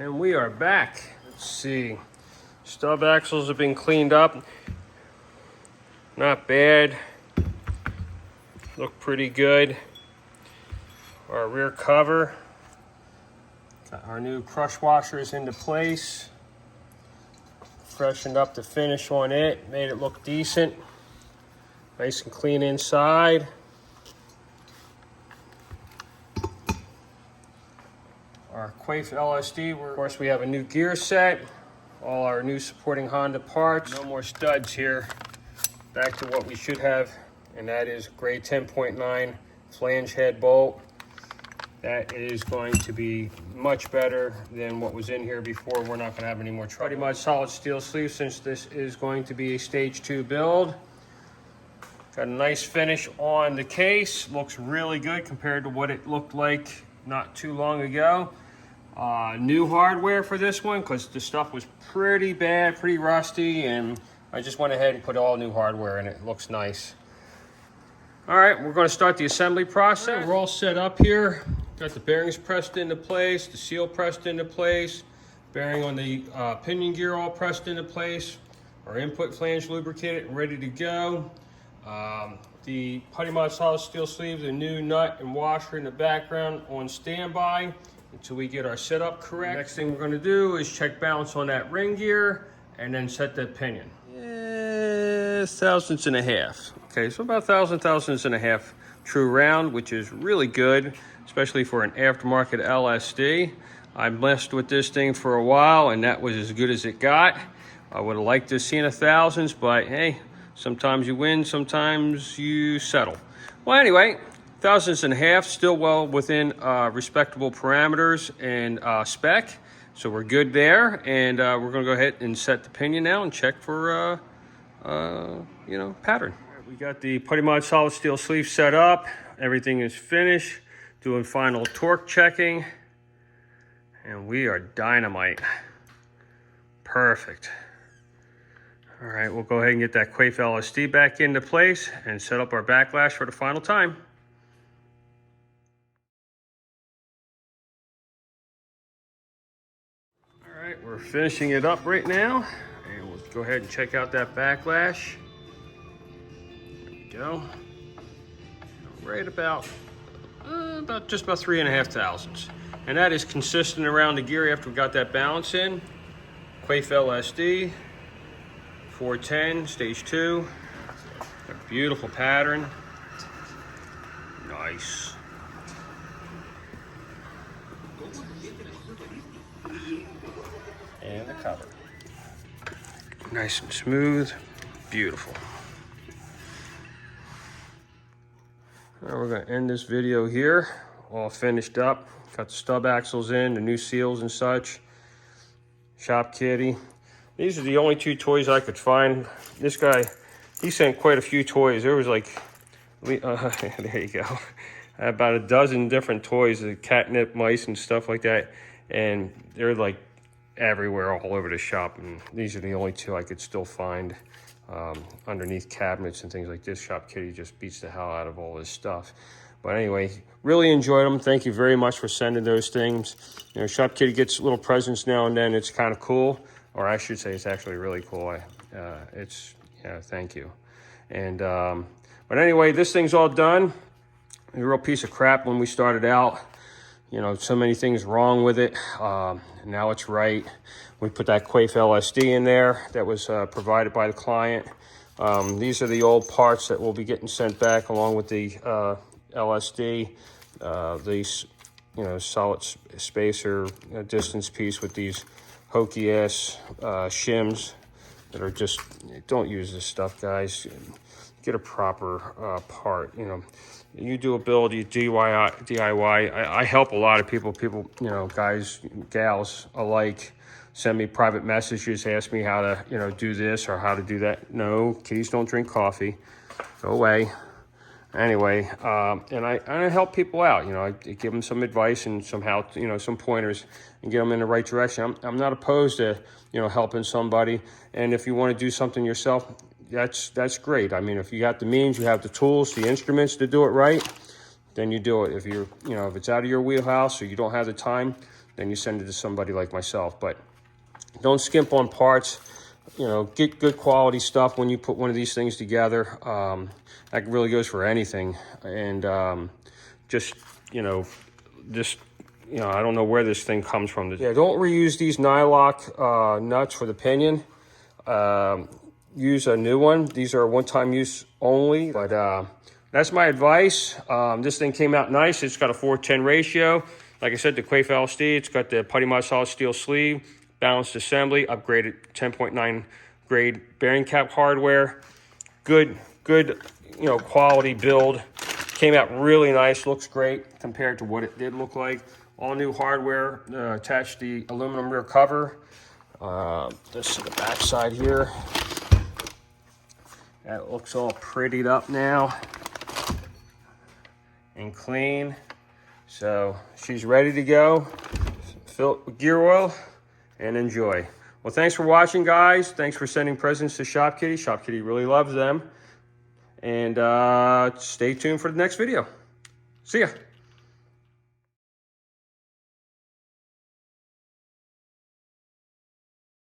And we are back. Let's see. Stub axles have been cleaned up. Not bad. Look pretty good. Our rear cover. Got our new crush washers into place. Freshened up the finish on it. Made it look decent. Nice and clean inside. Our Quafe LSD, of course we have a new gear set. All our new supporting Honda parts. No more studs here. Back to what we should have, and that is grade 10.9 flange head bolt. That is going to be much better than what was in here before. We're not going to have any more trouble. Pretty much solid steel sleeve since this is going to be a stage 2 build. Got a nice finish on the case. Looks really good compared to what it looked like not too long ago. New hardware for this one because the stuff was pretty bad, pretty rusty, and I just went ahead and put all new hardware in it. It looks nice. All right, we're going to start the assembly process. We're all set up here. Got the bearings pressed into place, the seal pressed into place, bearing on the pinion gear all pressed into place, our input flange lubricated and ready to go. The Putty Mod solid steel sleeve, the new nut and washer in the background on standby until we get our setup correct. Next thing we're going to do is check balance on that ring gear and then set that pinion. Thousandths and a half. Okay, so about thousandths and a half true round, which is really good, especially for an aftermarket LSD. I messed with this thing for a while and that was as good as it got. I would have liked to have seen a thousandths, but hey, sometimes you win, sometimes you settle. Well, anyway, thousandths and a half, still well within respectable parameters and spec. So we're good there, and we're gonna go ahead and set the pinion now and check for, pattern. We got the Putty Mod solid steel sleeve set up. Everything is finished. Doing final torque checking, and we are dynamite. Perfect. All right, we'll go ahead and get that Quafe LSD back into place and set up our backlash for the final time. All right, we're finishing it up right now, and we'll go ahead and check out that backlash. There we go. Right about just about 3.5 thousandths. And that is consistent around the gear after we got that balance in. Quafe LSD. 410, stage 2. A beautiful pattern. Nice. And the cover. Nice and smooth. Beautiful. Now we're going to end this video here. All finished up. Got the stub axles in, the new seals and such. Shop kitty. These are the only 2 toys I could find. This guy, he sent quite a few toys. There was like, there you go. About a dozen different toys, the catnip mice and stuff like that. And they're like everywhere, all over the shop. And these are the only 2 I could still find underneath cabinets and things like this. Shop kitty just beats the hell out of all this stuff. But anyway, really enjoyed them. Thank you very much for sending those things. You know, Shop kitty gets little presents now and then. It's kind of cool. Or I should say it's actually really cool. Thank you. And, but anyway, this thing's all done. It was a real piece of crap when we started out. You know, so many things wrong with it. Now it's right. We put that Quafe LSD in there that was provided by the client. These are the old parts that will be getting sent back along with the LSD. These, solid spacer distance piece with these hokey ass shims that are just, don't use this stuff, guys. Get a proper part. You do a build, you DIY. I help a lot of people, guys, gals alike, send me private messages, ask me how to, do this or how to do that. No, kitties don't drink coffee. Go away. Anyway, and I help people out. I give them some advice and somehow, some pointers and get them in the right direction. I'm not opposed to, helping somebody. And if you want to do something yourself, that's great. I mean, if you got the means, you have the tools, the instruments to do it right, then you do it. If you're, if it's out of your wheelhouse or you don't have the time, then you send it to somebody like myself. But don't skimp on parts. You know, get good quality stuff when you put one of these things together. That really goes for anything. And just, you know, I don't know where this thing comes from. Yeah, don't reuse these nylock nuts for the pinion. Use a new one. These are one-time use only. But that's my advice. This thing came out nice. It's got a 4:10 ratio. Like I said, the Quafe LSD. It's got the putty mod solid steel sleeve, balanced assembly, upgraded 10.9 grade bearing cap hardware. Good, you know, quality build. Came out really nice. Looks great compared to what it did look like. All new hardware. Attached the aluminum rear cover. This is the back side here. That looks all prettied up now and clean. So she's ready to go. Fill it with gear oil and enjoy. Well, thanks for watching, guys. Thanks for sending presents to Shop Kitty. Shop Kitty really loves them. And stay tuned for the next video. See ya.